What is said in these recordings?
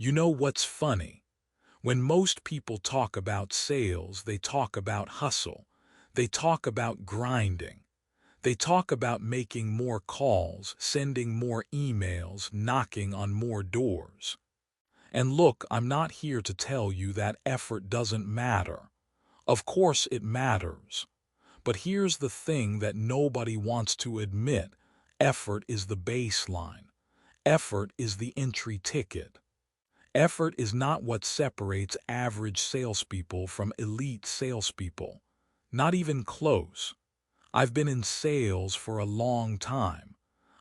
You know what's funny? When most people talk about sales, they talk about hustle. They talk about grinding. They talk about making more calls, sending more emails, knocking on more doors. And look, I'm not here to tell you that effort doesn't matter. Of course it matters. But here's the thing that nobody wants to admit. Effort is the baseline. Effort is the entry ticket. Effort is not what separates average salespeople from elite salespeople. Not even close. I've been in sales for a long time.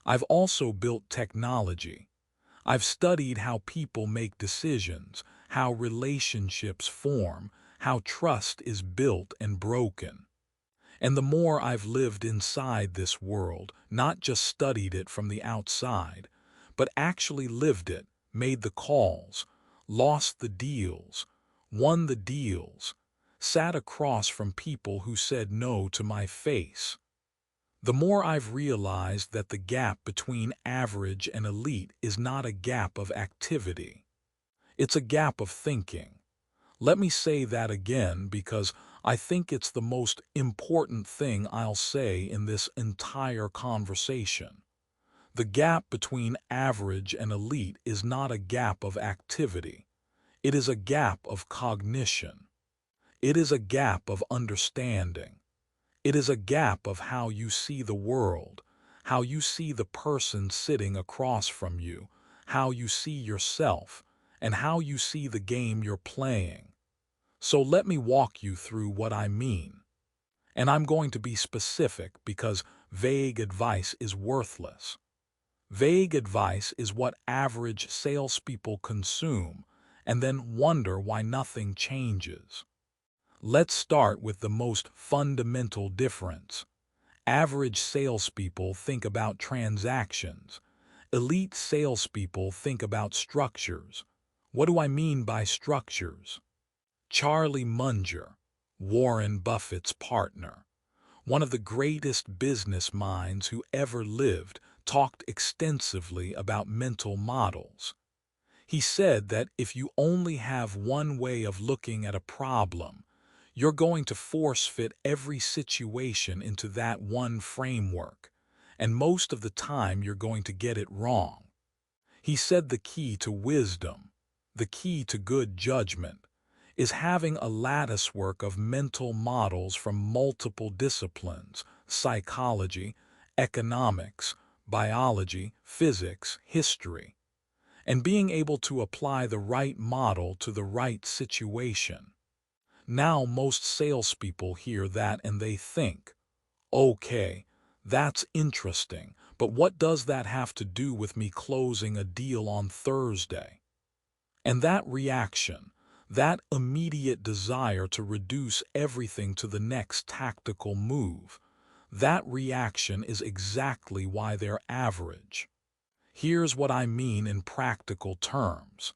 I've also built technology. I've studied how people make decisions, how relationships form, how trust is built and broken. And the more I've lived inside this world, not just studied it from the outside, but actually lived it, made the calls, lost the deals, won the deals, sat across from people who said no to my face, the more I've realized that the gap between average and elite is not a gap of activity. It's a gap of thinking. Let me say that again because I think it's the most important thing I'll say in this entire conversation. The gap between average and elite is not a gap of activity. It is a gap of cognition. It is a gap of understanding. It is a gap of how you see the world, how you see the person sitting across from you, how you see yourself, and how you see the game you're playing. So let me walk you through what I mean. And I'm going to be specific because vague advice is worthless. Vague advice is what average salespeople consume and then wonder why nothing changes. Let's start with the most fundamental difference. Average salespeople think about transactions. Elite salespeople think about structures. What do I mean by structures? Charlie Munger, Warren Buffett's partner, one of the greatest business minds who ever lived, talked extensively about mental models. He said that if you only have one way of looking at a problem, you're going to force fit every situation into that one framework, and most of the time you're going to get it wrong. He said the key to wisdom, the key to good judgment, is having a latticework of mental models from multiple disciplines: psychology, economics, biology, physics, history, and being able to apply the right model to the right situation. Now most salespeople hear that and they think, okay, that's interesting, but what does that have to do with me closing a deal on Thursday? And that reaction, that immediate desire to reduce everything to the next tactical move, that reaction is exactly why they're average. Here's what I mean in practical terms.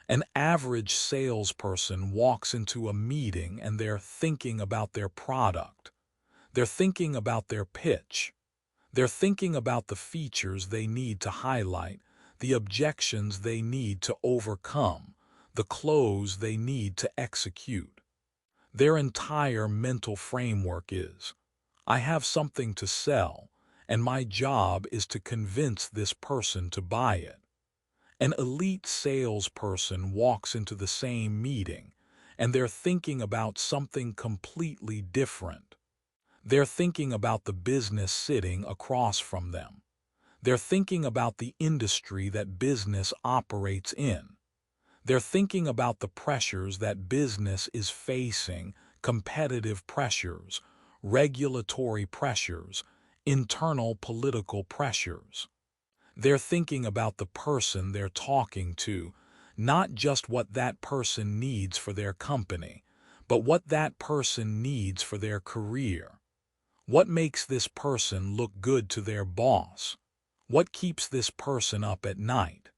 An average salesperson walks into a meeting and they're thinking about their product. They're thinking about their pitch. They're thinking about the features they need to highlight, the objections they need to overcome, the close they need to execute. Their entire mental framework is, I have something to sell, and my job is to convince this person to buy it. An elite salesperson walks into the same meeting, and they're thinking about something completely different. They're thinking about the business sitting across from them. They're thinking about the industry that business operates in. They're thinking about the pressures that business is facing: competitive pressures, regulatory pressures, internal political pressures. They're thinking about the person they're talking to, not just what that person needs for their company, but what that person needs for their career. What makes this person look good to their boss? What keeps this person up at night?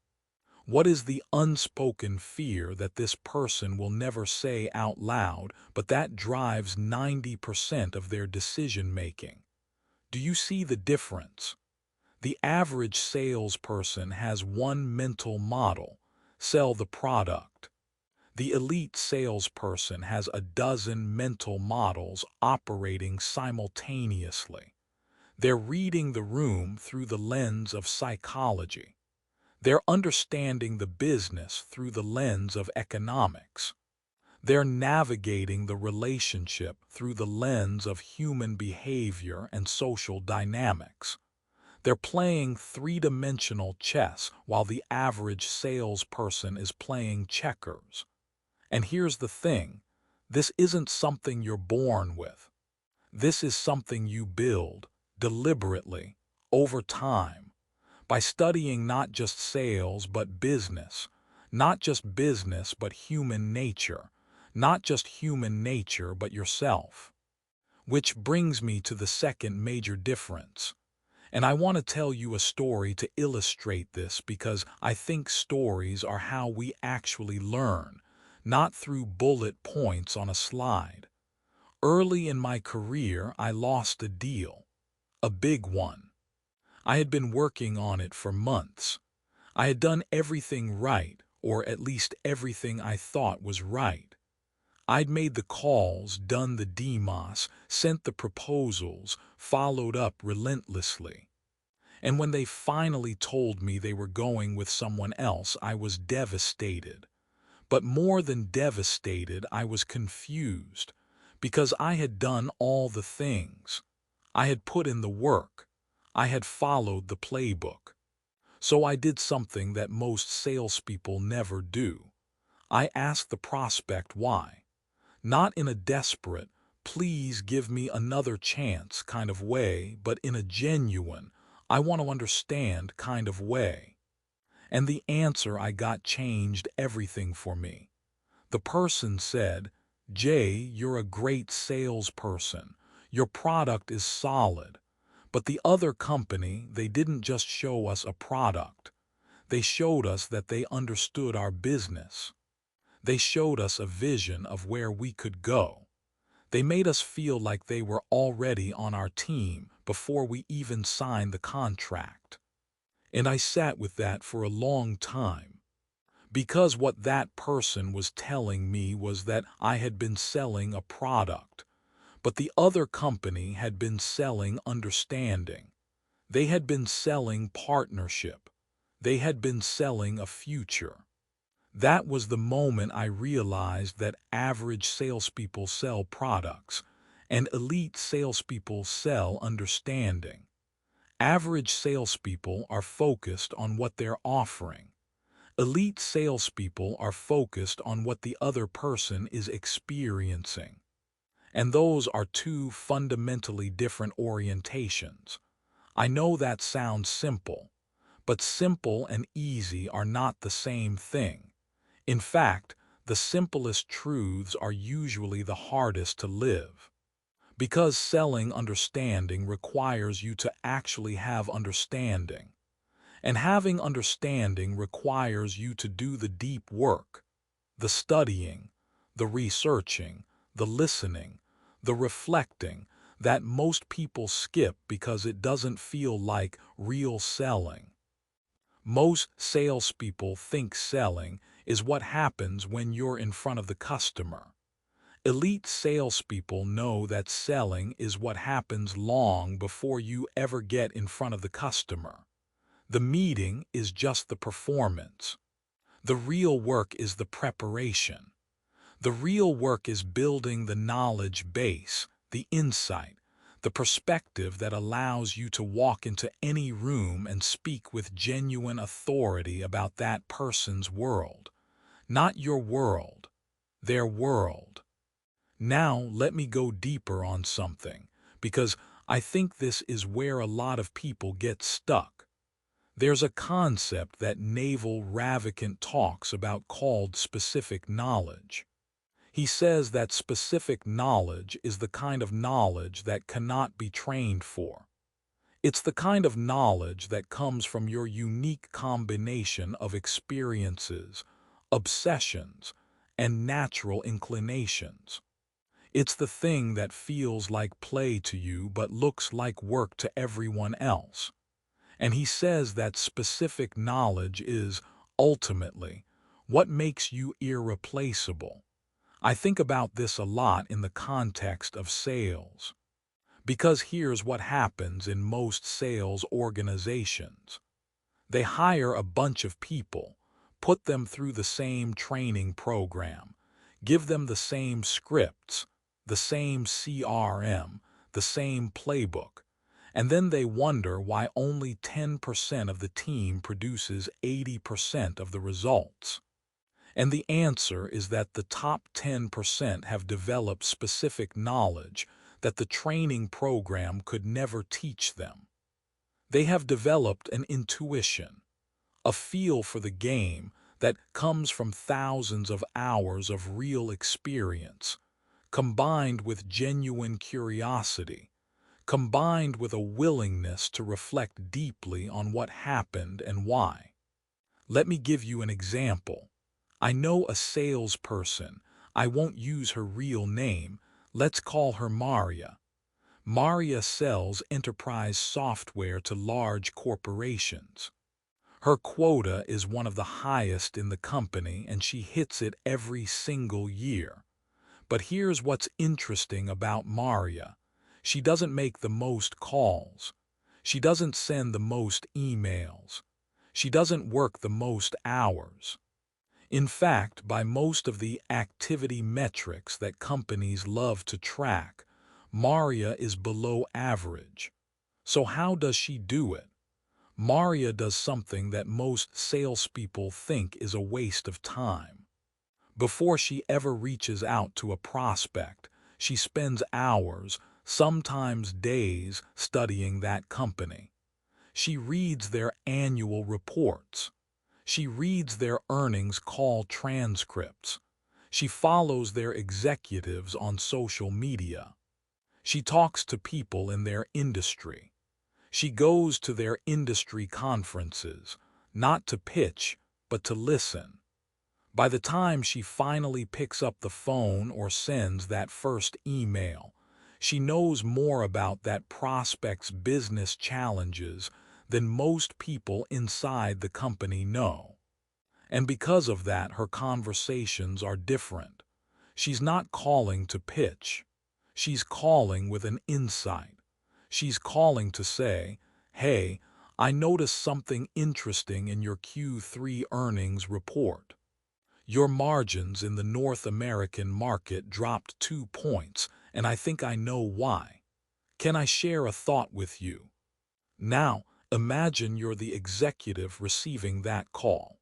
What is the unspoken fear that this person will never say out loud, but that drives 90% of their decision-making? Do you see the difference? The average salesperson has one mental model: sell the product. The elite salesperson has a dozen mental models operating simultaneously. They're reading the room through the lens of psychology. They're understanding the business through the lens of economics. They're navigating the relationship through the lens of human behavior and social dynamics. They're playing three-dimensional chess while the average salesperson is playing checkers. And here's the thing, this isn't something you're born with. This is something you build, deliberately, over time, by studying not just sales but business, not just business but human nature, not just human nature but yourself. Which brings me to the second major difference. And I want to tell you a story to illustrate this because I think stories are how we actually learn, not through bullet points on a slide. Early in my career, I lost a deal, a big one. I had been working on it for months. I had done everything right, or at least everything I thought was right. I'd made the calls, done the demos, sent the proposals, followed up relentlessly. And when they finally told me they were going with someone else, I was devastated. But more than devastated, I was confused, because I had done all the things. I had put in the work. I had followed the playbook. So I did something that most salespeople never do. I asked the prospect why. Not in a desperate, please give me another chance kind of way, but in a genuine, I want to understand kind of way. And the answer I got changed everything for me. The person said, "Jay, you're a great salesperson. Your product is solid. But the other company, they didn't just show us a product. They showed us that they understood our business. They showed us a vision of where we could go. They made us feel like they were already on our team before we even signed the contract." And I sat with that for a long time. Because what that person was telling me was that I had been selling a product, but the other company had been selling understanding. They had been selling partnership. They had been selling a future. That was the moment I realized that average salespeople sell products, and elite salespeople sell understanding. Average salespeople are focused on what they're offering. Elite salespeople are focused on what the other person is experiencing. And those are two fundamentally different orientations. I know that sounds simple, but simple and easy are not the same thing. In fact, the simplest truths are usually the hardest to live. Because selling understanding requires you to actually have understanding. And having understanding requires you to do the deep work, the studying, the researching, the listening, the reflecting, that most people skip because it doesn't feel like real selling. Most salespeople think selling is what happens when you're in front of the customer. Elite salespeople know that selling is what happens long before you ever get in front of the customer. The meeting is just the performance. The real work is the preparation. The real work is building the knowledge base, the insight, the perspective that allows you to walk into any room and speak with genuine authority about that person's world. Not your world, their world. Now let me go deeper on something, because I think this is where a lot of people get stuck. There's a concept that Naval Ravikant talks about called specific knowledge. He says that specific knowledge is the kind of knowledge that cannot be trained for. It's the kind of knowledge that comes from your unique combination of experiences, obsessions, and natural inclinations. It's the thing that feels like play to you but looks like work to everyone else. And he says that specific knowledge is, ultimately, What makes you irreplaceable? I think about this a lot in the context of sales. Because here's what happens in most sales organizations. They hire a bunch of people, put them through the same training program, give them the same scripts, the same CRM, the same playbook, and then they wonder why only 10% of the team produces 80% of the results. And the answer is that the top 10% have developed specific knowledge that the training program could never teach them. They have developed an intuition, a feel for the game that comes from thousands of hours of real experience, combined with genuine curiosity, combined with a willingness to reflect deeply on what happened and why. Let me give you an example. I know a salesperson. I won't use her real name. Let's call her Maria. Maria sells enterprise software to large corporations. Her quota is one of the highest in the company, and she hits it every single year. But here's what's interesting about Maria. She doesn't make the most calls. She doesn't send the most emails. She doesn't work the most hours. In fact, by most of the activity metrics that companies love to track, Maria is below average. So how does she do it? Maria does something that most salespeople think is a waste of time. Before she ever reaches out to a prospect, she spends hours, sometimes days, studying that company. She reads their annual reports. She reads their earnings call transcripts. She follows their executives on social media. She talks to people in their industry. She goes to their industry conferences, not to pitch, but to listen. By the time she finally picks up the phone or sends that first email, she knows more about that prospect's business challenges than most people inside the company know. And because of that, her conversations are different. She's not calling to pitch. She's calling with an insight. She's calling to say, "Hey, I noticed something interesting in your Q3 earnings report. Your margins in the North American market dropped 2 points, and I think I know why. Can I share a thought with you?" Now, imagine you're the executive receiving that call.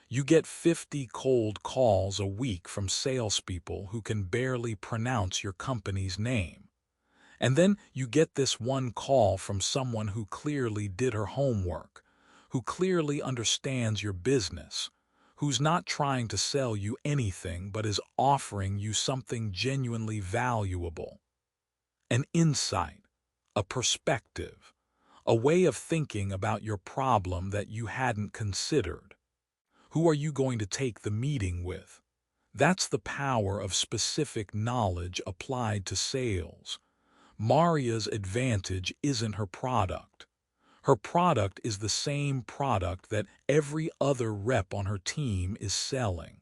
You get 50 cold calls a week from salespeople who can barely pronounce your company's name. And then you get this one call from someone who clearly did her homework, who clearly understands your business, who's not trying to sell you anything but is offering you something genuinely valuable. An insight, a perspective, a way of thinking about your problem that you hadn't considered. Who are you going to take the meeting with? That's the power of specific knowledge applied to sales. Maria's advantage isn't her product. Her product is the same product that every other rep on her team is selling.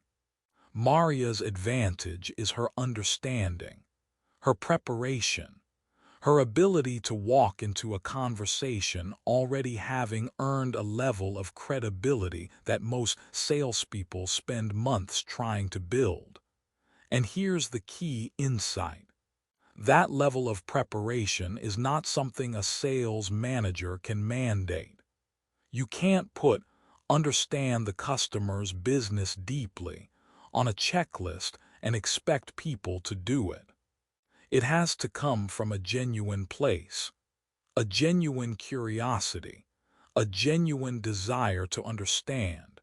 Maria's advantage is her understanding, her preparation, her ability to walk into a conversation already having earned a level of credibility that most salespeople spend months trying to build. And here's the key insight. That level of preparation is not something a sales manager can mandate. You can't put "understand the customer's business deeply" on a checklist and expect people to do it. It has to come from a genuine place, a genuine curiosity, a genuine desire to understand,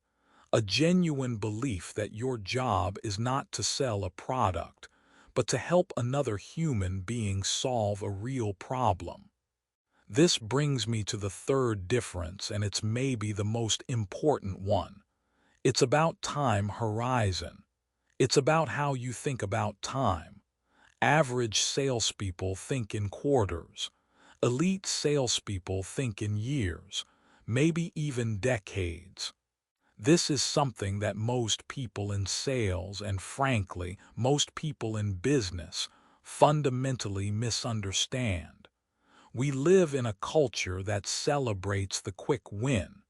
a genuine belief that your job is not to sell a product, but to help another human being solve a real problem. This brings me to the third difference, and it's maybe the most important one. It's about time horizon. It's about how you think about time. Average salespeople think in quarters. Elite salespeople think in years, maybe even decades. This is something that most people in sales and, frankly, most people in business fundamentally misunderstand. We live in a culture that celebrates the quick win.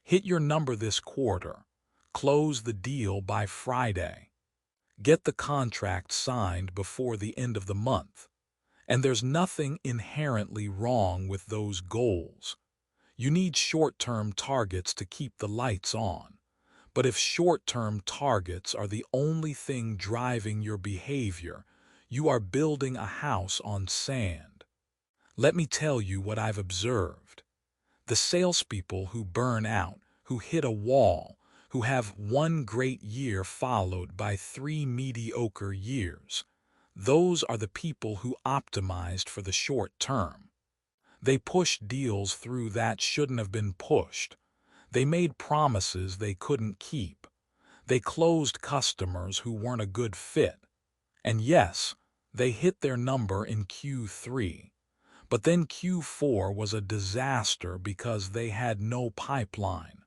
Hit your number this quarter. Close the deal by Friday. Get the contract signed before the end of the month. And there's nothing inherently wrong with those goals. You need short-term targets to keep the lights on. But if short-term targets are the only thing driving your behavior, you are building a house on sand. Let me tell you what I've observed. The salespeople who burn out, who hit a wall, who have one great year followed by 3 mediocre years, those are the people who optimized for the short term. They pushed deals through that shouldn't have been pushed. They made promises they couldn't keep. They closed customers who weren't a good fit. And yes, they hit their number in Q3. But then Q4 was a disaster because they had no pipeline.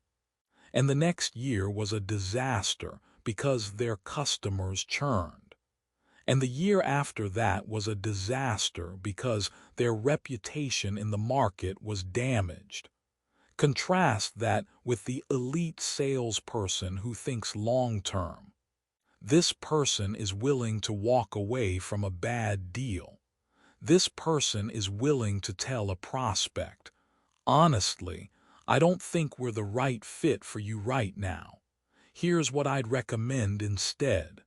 And the next year was a disaster because their customers churned. And the year after that was a disaster because their reputation in the market was damaged. Contrast that with the elite salesperson who thinks long-term. This person is willing to walk away from a bad deal. This person is willing to tell a prospect, honestly, I don't think we're the right fit for you right now. Here's what I'd recommend instead.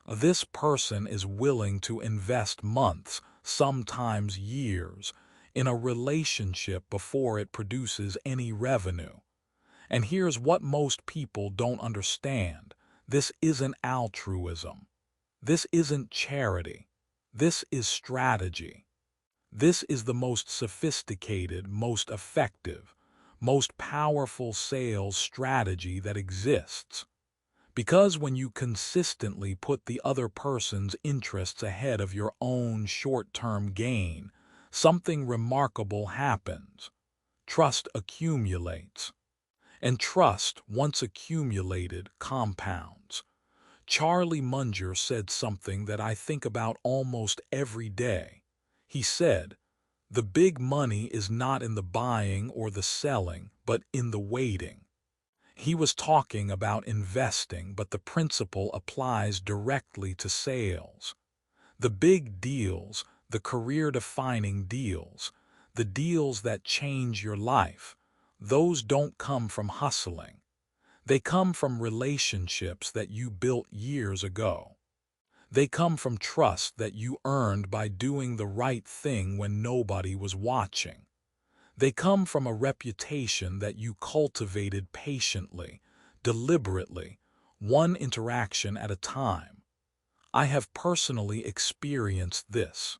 This person is willing to invest months, sometimes years, in a relationship before it produces any revenue. And here's what most people don't understand. This isn't altruism. This isn't charity. This is strategy. This is the most sophisticated, most effective, most powerful sales strategy that exists. Because when you consistently put the other person's interests ahead of your own short-term gain, something remarkable happens. Trust accumulates. And trust, once accumulated, compounds. Charlie Munger said something that I think about almost every day. He said, "The big money is not in the buying or the selling, but in the waiting." He was talking about investing, but the principle applies directly to sales. The big deals, the career-defining deals, the deals that change your life, those don't come from hustling. They come from relationships that you built years ago. They come from trust that you earned by doing the right thing when nobody was watching. They come from a reputation that you cultivated patiently, deliberately, one interaction at a time. I have personally experienced this.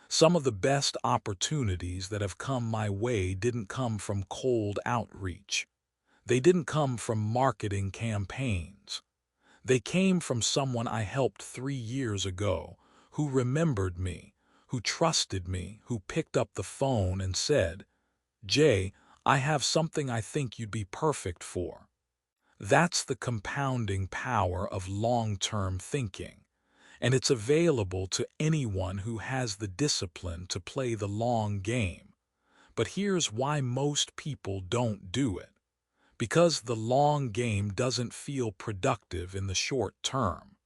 Some of the best opportunities that have come my way didn't come from cold outreach. They didn't come from marketing campaigns. They came from someone I helped 3 years ago, who remembered me, who trusted me, who picked up the phone and said, "Jay, I have something I think you'd be perfect for." That's the compounding power of long-term thinking, and it's available to anyone who has the discipline to play the long game. But here's why most people don't do it. Because the long game doesn't feel productive in the short term.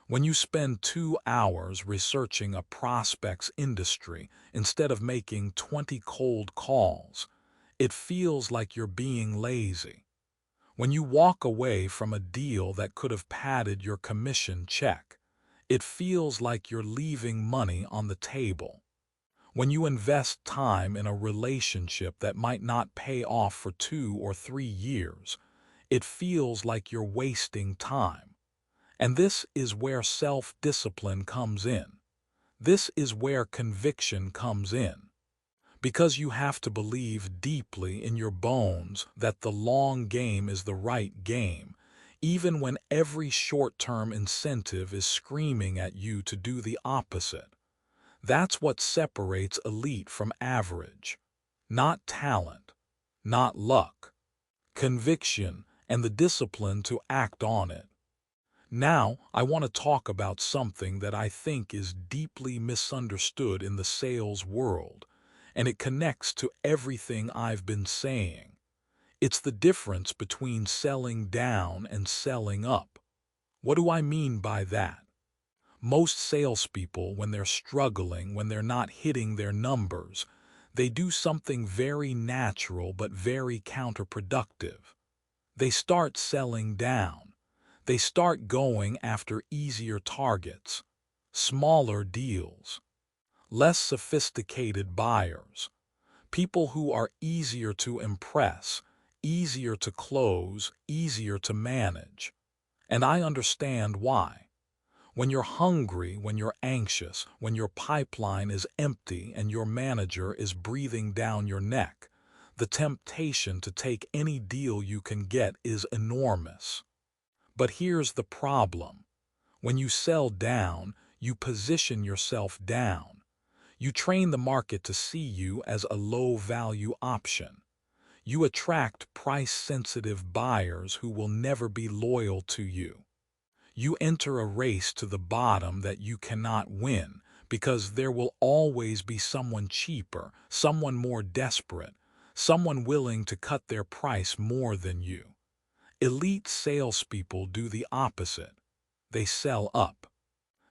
When you spend 2 hours researching a prospect's industry instead of making 20 cold calls, it feels like you're being lazy. When you walk away from a deal that could have padded your commission check, it feels like you're leaving money on the table. When you invest time in a relationship that might not pay off for 2 or 3 years, it feels like you're wasting time. And this is where self-discipline comes in. This is where conviction comes in. Because you have to believe deeply in your bones that the long game is the right game, even when every short-term incentive is screaming at you to do the opposite. That's what separates elite from average. Not talent, not luck. Conviction and the discipline to act on it. Now, I want to talk about something that I think is deeply misunderstood in the sales world, and it connects to everything I've been saying. It's the difference between selling down and selling up. What do I mean by that? Most salespeople, when they're struggling, when they're not hitting their numbers, they do something very natural but very counterproductive. They start selling down. They start going after easier targets, smaller deals, less sophisticated buyers, people who are easier to impress, easier to close, easier to manage. And I understand why. When you're hungry, when you're anxious, when your pipeline is empty and your manager is breathing down your neck, the temptation to take any deal you can get is enormous. But here's the problem. When you sell down, you position yourself down. You train the market to see you as a low-value option. You attract price-sensitive buyers who will never be loyal to you. You enter a race to the bottom that you cannot win because there will always be someone cheaper, someone more desperate, someone willing to cut their price more than you. Elite salespeople do the opposite. They sell up.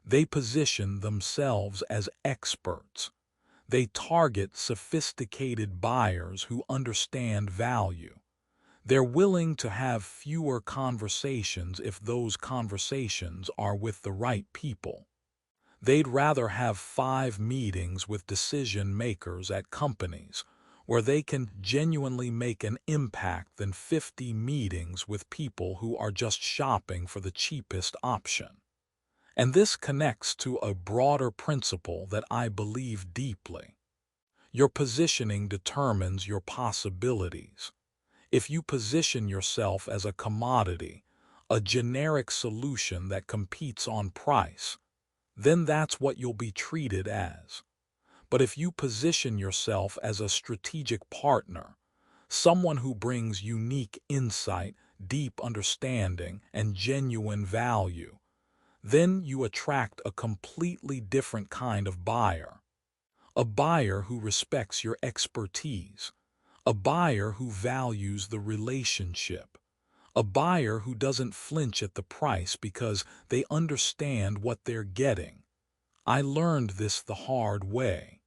They position themselves as experts. They target sophisticated buyers who understand value. They're willing to have fewer conversations if those conversations are with the right people. They'd rather have 5 meetings with decision makers at companies where they can genuinely make an impact than 50 meetings with people who are just shopping for the cheapest option. And this connects to a broader principle that I believe deeply. Your positioning determines your possibilities. If you position yourself as a commodity, a generic solution that competes on price, then that's what you'll be treated as. But if you position yourself as a strategic partner, someone who brings unique insight, deep understanding, and genuine value, then you attract a completely different kind of buyer. A buyer who respects your expertise. A buyer who values the relationship. A buyer who doesn't flinch at the price because they understand what they're getting. I learned this the hard way.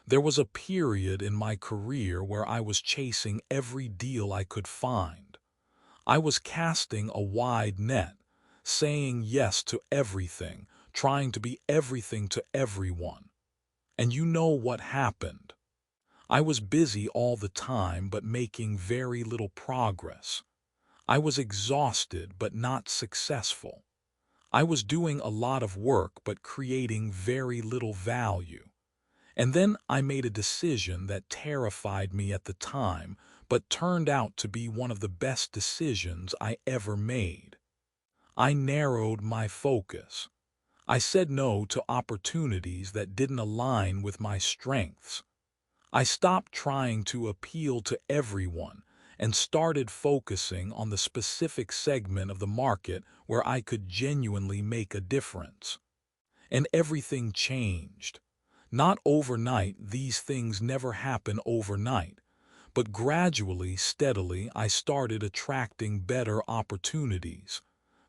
There was a period in my career where I was chasing every deal I could find. I was casting a wide net, saying yes to everything, trying to be everything to everyone. And you know what happened? I was busy all the time but making very little progress. I was exhausted but not successful. I was doing a lot of work but creating very little value. And then I made a decision that terrified me at the time but turned out to be one of the best decisions I ever made. I narrowed my focus. I said no to opportunities that didn't align with my strengths. I stopped trying to appeal to everyone and started focusing on the specific segment of the market where I could genuinely make a difference. And everything changed. Not overnight, these things never happen overnight, but gradually, steadily, I started attracting better opportunities,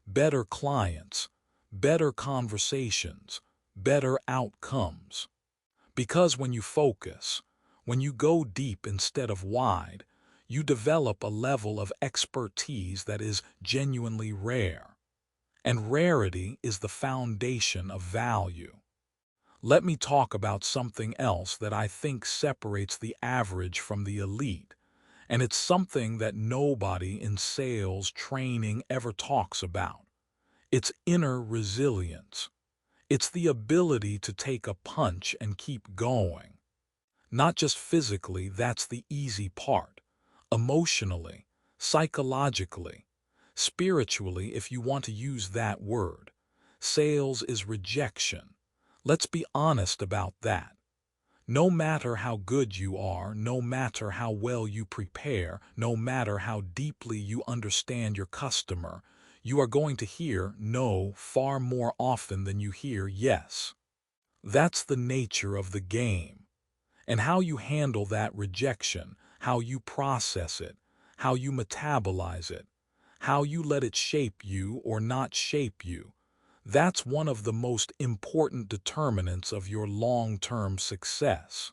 better clients, better conversations, better outcomes. Because when you focus, when you go deep instead of wide, you develop a level of expertise that is genuinely rare. And rarity is the foundation of value. Let me talk about something else that I think separates the average from the elite, and it's something that nobody in sales training ever talks about. It's inner resilience. It's the ability to take a punch and keep going. Not just physically, that's the easy part. Emotionally, psychologically, spiritually, if you want to use that word. Sales is rejection. Let's be honest about that. No matter how good you are, no matter how well you prepare, no matter how deeply you understand your customer, you are going to hear no far more often than you hear yes. That's the nature of the game. And how you handle that rejection, how you process it, how you metabolize it, how you let it shape you or not shape you, that's one of the most important determinants of your long-term success.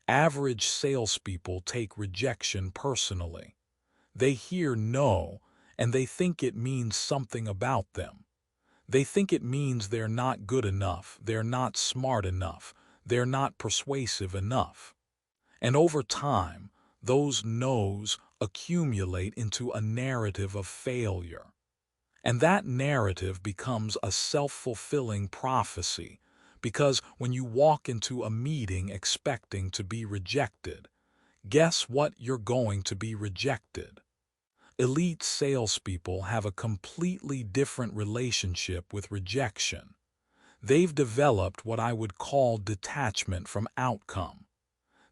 Average salespeople take rejection personally. They hear no, and they think it means something about them. They think it means they're not good enough, they're not smart enough, they're not persuasive enough. And over time, those no's accumulate into a narrative of failure. And that narrative becomes a self-fulfilling prophecy, because when you walk into a meeting expecting to be rejected, guess what you're going to be rejected? Elite salespeople have a completely different relationship with rejection. They've developed what I would call detachment from outcome.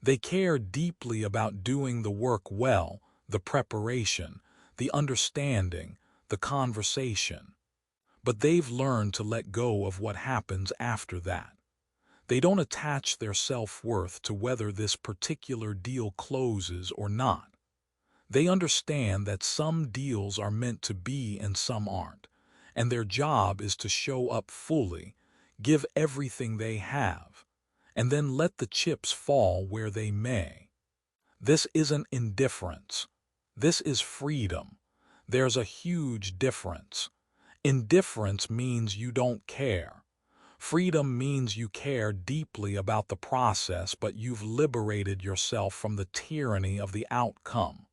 They care deeply about doing the work well, the preparation, the understanding, the conversation. But they've learned to let go of what happens after that. They don't attach their self-worth to whether this particular deal closes or not. They understand that some deals are meant to be and some aren't, and their job is to show up fully, give everything they have, and then let the chips fall where they may. This isn't indifference. This is freedom. There's a huge difference. Indifference means you don't care. Freedom means you care deeply about the process, but you've liberated yourself from the tyranny of the outcome.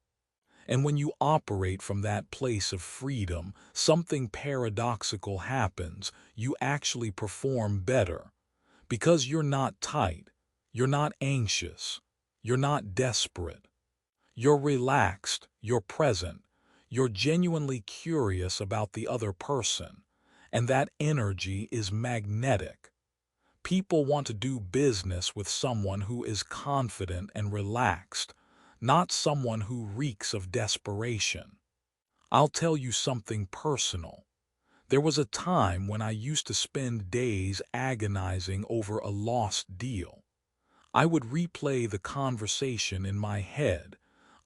And when you operate from that place of freedom, something paradoxical happens. You actually perform better. Because you're not tight, you're not anxious, you're not desperate. You're relaxed, you're present, you're genuinely curious about the other person, and that energy is magnetic. People want to do business with someone who is confident and relaxed, not someone who reeks of desperation. I'll tell you something personal. There was a time when I used to spend days agonizing over a lost deal. I would replay the conversation in my head,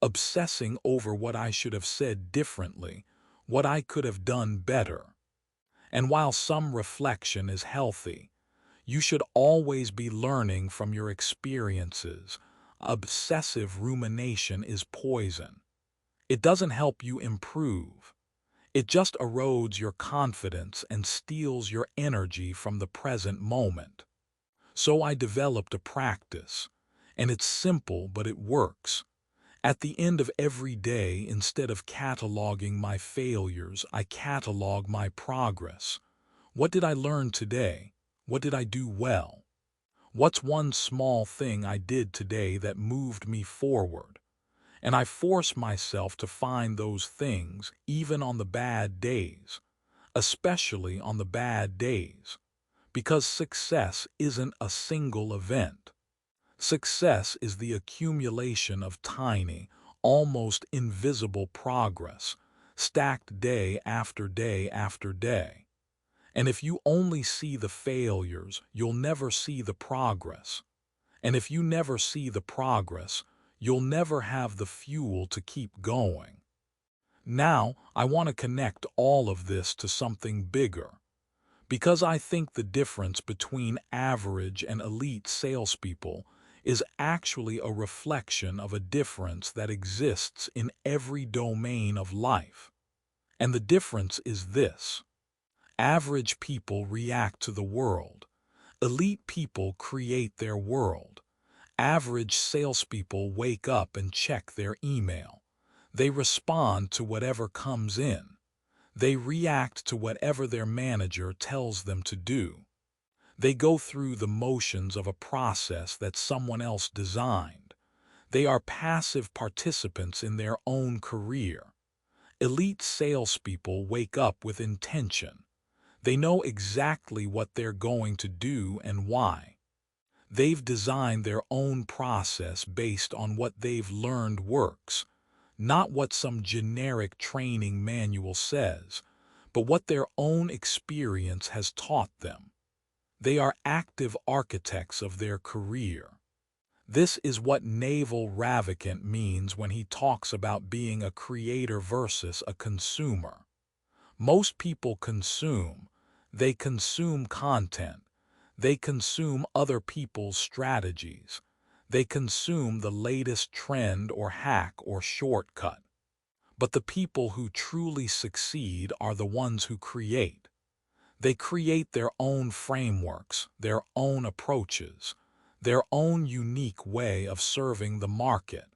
obsessing over what I should have said differently, what I could have done better. And while some reflection is healthy, you should always be learning from your experiences. Obsessive rumination is poison. It doesn't help you improve. It just erodes your confidence and steals your energy from the present moment. So I developed a practice, and it's simple but it works. At the end of every day, instead of cataloging my failures, I catalog my progress. What did I learn today? What did I do well? What's one small thing I did today that moved me forward? And I force myself to find those things even on the bad days, especially on the bad days, because success isn't a single event. Success is the accumulation of tiny, almost invisible progress, stacked day after day after day. And if you only see the failures, you'll never see the progress. And if you never see the progress, you'll never have the fuel to keep going. Now, I want to connect all of this to something bigger, because I think the difference between average and elite salespeople is actually a reflection of a difference that exists in every domain of life. And the difference is this: average people react to the world. Elite people create their world. Average salespeople wake up and check their email. They respond to whatever comes in. They react to whatever their manager tells them to do. They go through the motions of a process that someone else designed. They are passive participants in their own career. Elite salespeople wake up with intention. They know exactly what they're going to do and why. They've designed their own process based on what they've learned works, not what some generic training manual says, but what their own experience has taught them. They are active architects of their career. This is what Naval Ravikant means when he talks about being a creator versus a consumer. Most people consume. They consume content. They consume other people's strategies. They consume the latest trend or hack or shortcut. But the people who truly succeed are the ones who create. They create their own frameworks, their own approaches, their own unique way of serving the market.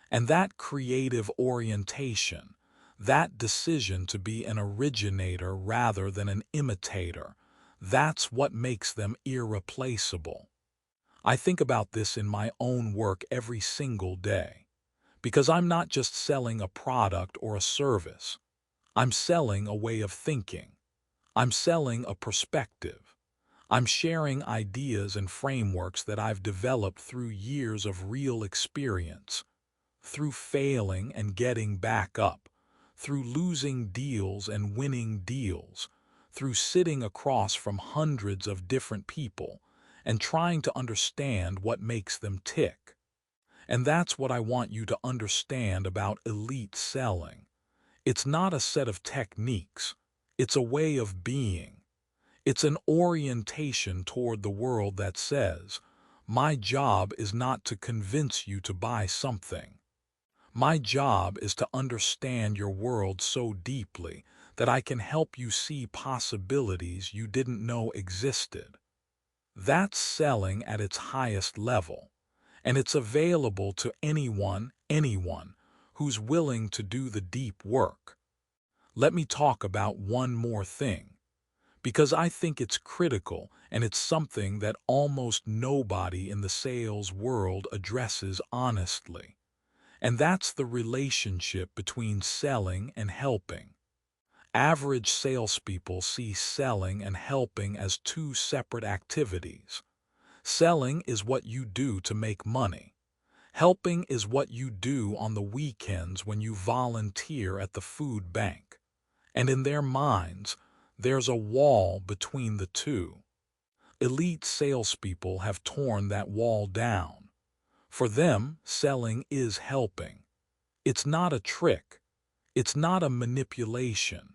And that creative orientation, that decision to be an originator rather than an imitator, that's what makes them irreplaceable. I think about this in my own work every single day, because I'm not just selling a product or a service. I'm selling a way of thinking. I'm selling a perspective. I'm sharing ideas and frameworks that I've developed through years of real experience, through failing and getting back up, through losing deals and winning deals, through sitting across from hundreds of different people and trying to understand what makes them tick. And that's what I want you to understand about elite selling. It's not a set of techniques. It's a way of being. It's an orientation toward the world that says, my job is not to convince you to buy something. My job is to understand your world so deeply that I can help you see possibilities you didn't know existed. That's selling at its highest level, and it's available to anyone who's willing to do the deep work. Let me talk about one more thing, because I think it's critical and it's something that almost nobody in the sales world addresses honestly. And that's the relationship between selling and helping. Average salespeople see selling and helping as two separate activities. Selling is what you do to make money. Helping is what you do on the weekends when you volunteer at the food bank. And in their minds, there's a wall between the two. Elite salespeople have torn that wall down. For them, selling is helping. It's not a trick. It's not a manipulation.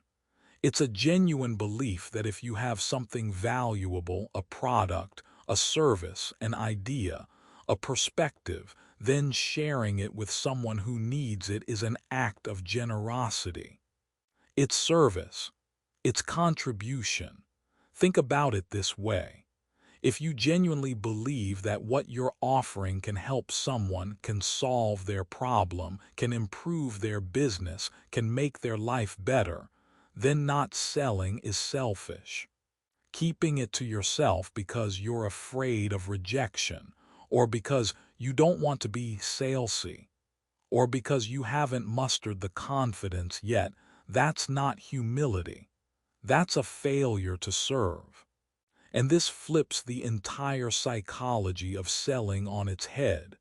It's a genuine belief that if you have something valuable, a product, a service, an idea, a perspective, then sharing it with someone who needs it is an act of generosity. It's service. It's contribution. Think about it this way. If you genuinely believe that what you're offering can help someone, can solve their problem, can improve their business, can make their life better, then not selling is selfish. Keeping it to yourself because you're afraid of rejection, or because you don't want to be salesy, or because you haven't mustered the confidence yet, that's not humility. That's a failure to serve. And this flips the entire psychology of selling on its head.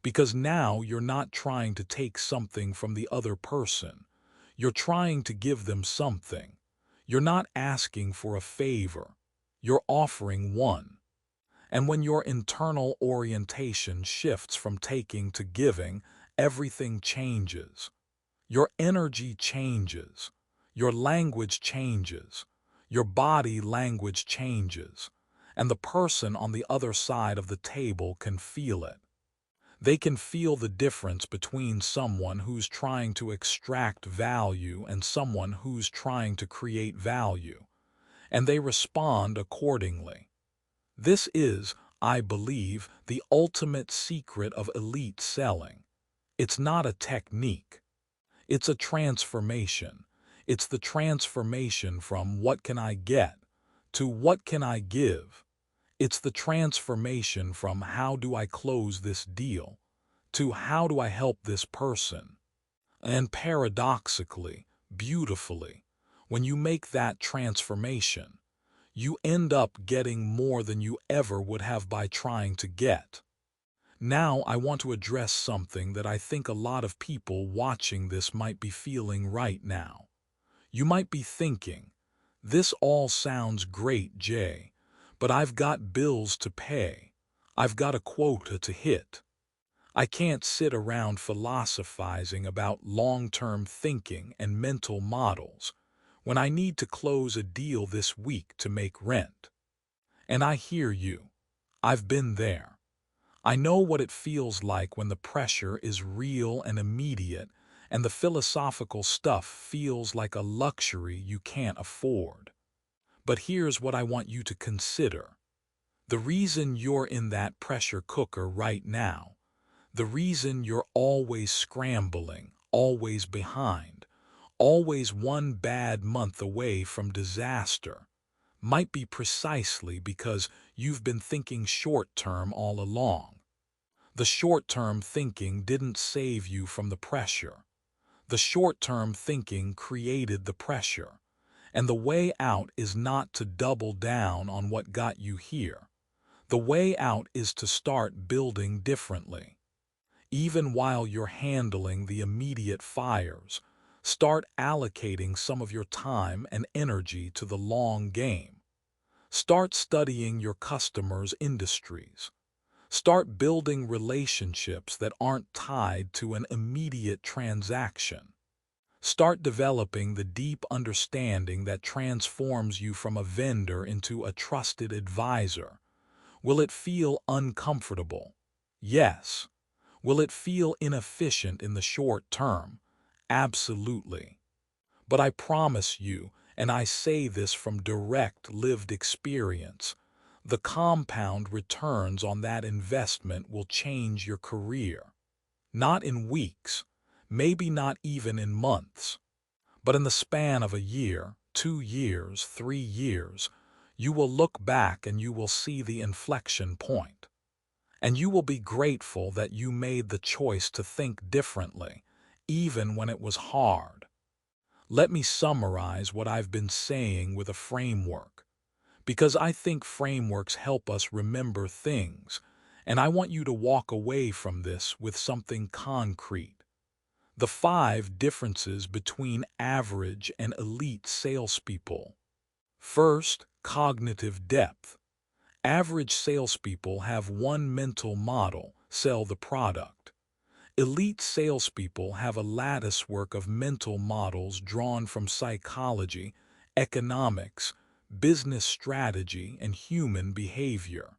Because now you're not trying to take something from the other person. You're trying to give them something. You're not asking for a favor. You're offering one. And when your internal orientation shifts from taking to giving, everything changes. Your energy changes. Your language changes. Your body language changes. And the person on the other side of the table can feel it. They can feel the difference between someone who's trying to extract value and someone who's trying to create value. And they respond accordingly. This is, I believe, the ultimate secret of elite selling. It's not a technique. It's a transformation. It's the transformation from what can I get to what can I give. It's the transformation from how do I close this deal to how do I help this person. And paradoxically, beautifully, when you make that transformation, you end up getting more than you ever would have by trying to get. Now I want to address something that I think a lot of people watching this might be feeling right now. You might be thinking, this all sounds great, Jay, but I've got bills to pay. I've got a quota to hit. I can't sit around philosophizing about long-term thinking and mental models when I need to close a deal this week to make rent. And I hear you. I've been there. I know what it feels like when the pressure is real and immediate, and the philosophical stuff feels like a luxury you can't afford. But here's what I want you to consider. The reason you're in that pressure cooker right now, the reason you're always scrambling, always behind, always one bad month away from disaster, might be precisely because you've been thinking short-term all along. The short-term thinking didn't save you from the pressure. The short-term thinking created the pressure. And the way out is not to double down on what got you here. The way out is to start building differently. Even while you're handling the immediate fires, start allocating some of your time and energy to the long game. Start studying your customers' industries. Start building relationships that aren't tied to an immediate transaction. Start developing the deep understanding that transforms you from a vendor into a trusted advisor. Will it feel uncomfortable? Yes. Will it feel inefficient in the short term? Absolutely. But I promise you, and I say this from direct lived experience, the compound returns on that investment will change your career. Not in weeks, maybe not even in months, but in the span of a year, 2 years, 3 years, you will look back and you will see the inflection point. And you will be grateful that you made the choice to think differently, even when it was hard. Let me summarize what I've been saying with a framework, because I think frameworks help us remember things, and I want you to walk away from this with something concrete. The 5 differences between average and elite salespeople. First, cognitive depth. Average salespeople have one mental model: sell the product. Elite salespeople have a latticework of mental models drawn from psychology, economics, business strategy, and human behavior.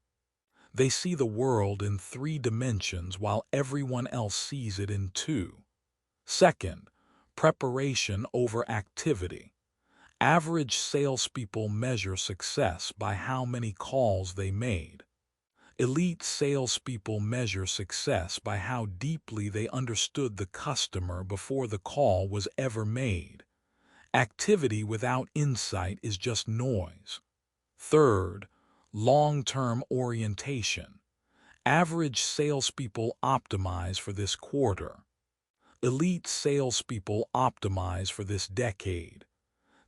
They see the world in 3 dimensions while everyone else sees it in 2. Second, preparation over activity. Average salespeople measure success by how many calls they made. Elite salespeople measure success by how deeply they understood the customer before the call was ever made. Activity without insight is just noise. Third, long-term orientation. Average salespeople optimize for this quarter. Elite salespeople optimize for this decade.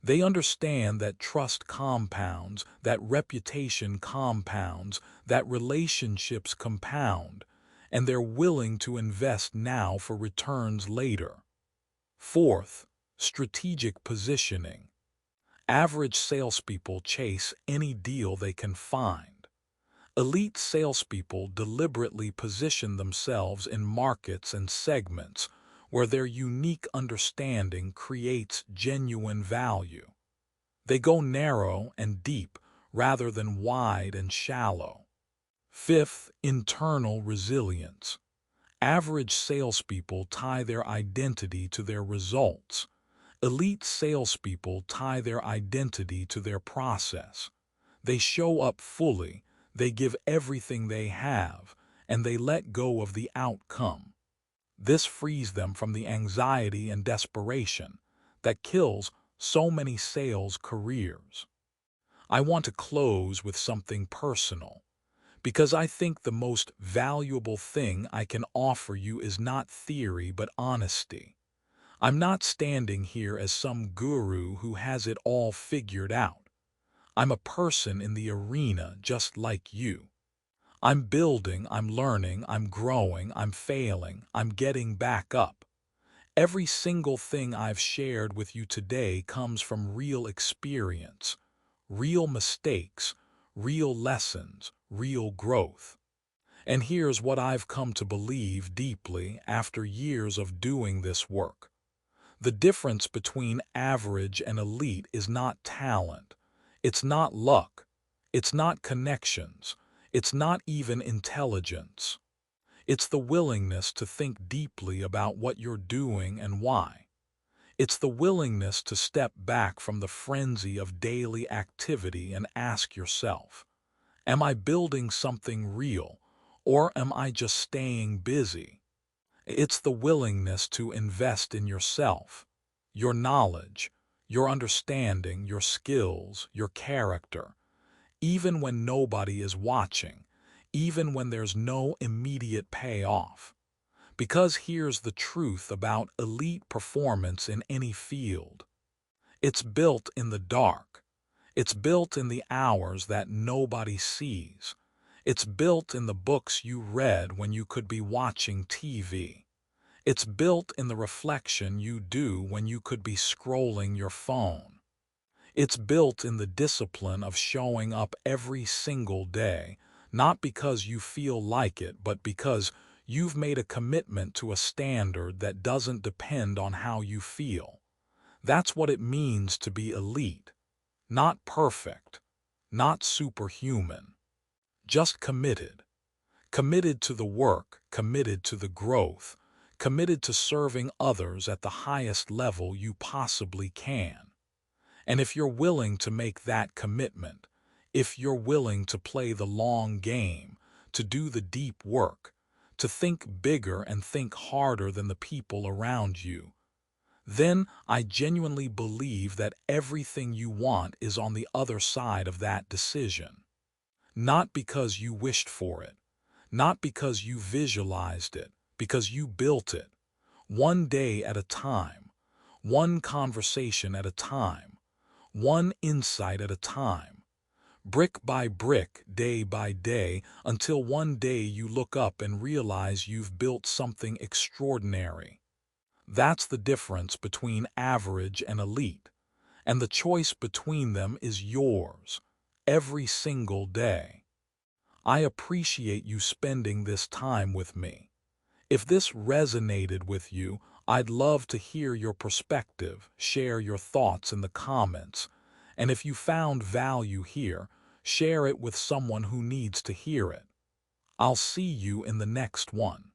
They understand that trust compounds, that reputation compounds, that relationships compound, and they're willing to invest now for returns later. Fourth, strategic positioning. Average salespeople chase any deal they can find. Elite salespeople deliberately position themselves in markets and segments where their unique understanding creates genuine value. They go narrow and deep rather than wide and shallow. Fifth, internal resilience. Average salespeople tie their identity to their results. Elite salespeople tie their identity to their process. They show up fully, they give everything they have, and they let go of the outcome. This frees them from the anxiety and desperation that kills so many sales careers. I want to close with something personal, because I think the most valuable thing I can offer you is not theory but honesty. I'm not standing here as some guru who has it all figured out. I'm a person in the arena just like you. I'm building, I'm learning, I'm growing, I'm failing, I'm getting back up. Every single thing I've shared with you today comes from real experience, real mistakes, real lessons, real growth. And here's what I've come to believe deeply after years of doing this work. The difference between average and elite is not talent. It's not luck. It's not connections. It's not even intelligence. It's the willingness to think deeply about what you're doing and why. It's the willingness to step back from the frenzy of daily activity and ask yourself, am I building something real, or am I just staying busy? It's the willingness to invest in yourself, your knowledge, your understanding, your skills, your character, even when nobody is watching, even when there's no immediate payoff. Because here's the truth about elite performance in any field. It's built in the dark. It's built in the hours that nobody sees. It's built in the books you read when you could be watching TV. It's built in the reflection you do when you could be scrolling your phone. It's built in the discipline of showing up every single day, not because you feel like it, but because you've made a commitment to a standard that doesn't depend on how you feel. That's what it means to be elite. Not perfect, not superhuman, just committed. Committed to the work, committed to the growth, committed to serving others at the highest level you possibly can. And if you're willing to make that commitment, if you're willing to play the long game, to do the deep work, to think bigger and think harder than the people around you, then I genuinely believe that everything you want is on the other side of that decision. Not because you wished for it, not because you visualized it, because you built it, one day at a time, one conversation at a time, one insight at a time, brick by brick, day by day, until one day you look up and realize you've built something extraordinary. That's the difference between average and elite, and the choice between them is yours, every single day. I appreciate you spending this time with me. If this resonated with you, I'd love to hear your perspective, share your thoughts in the comments, and if you found value here, share it with someone who needs to hear it. I'll see you in the next one.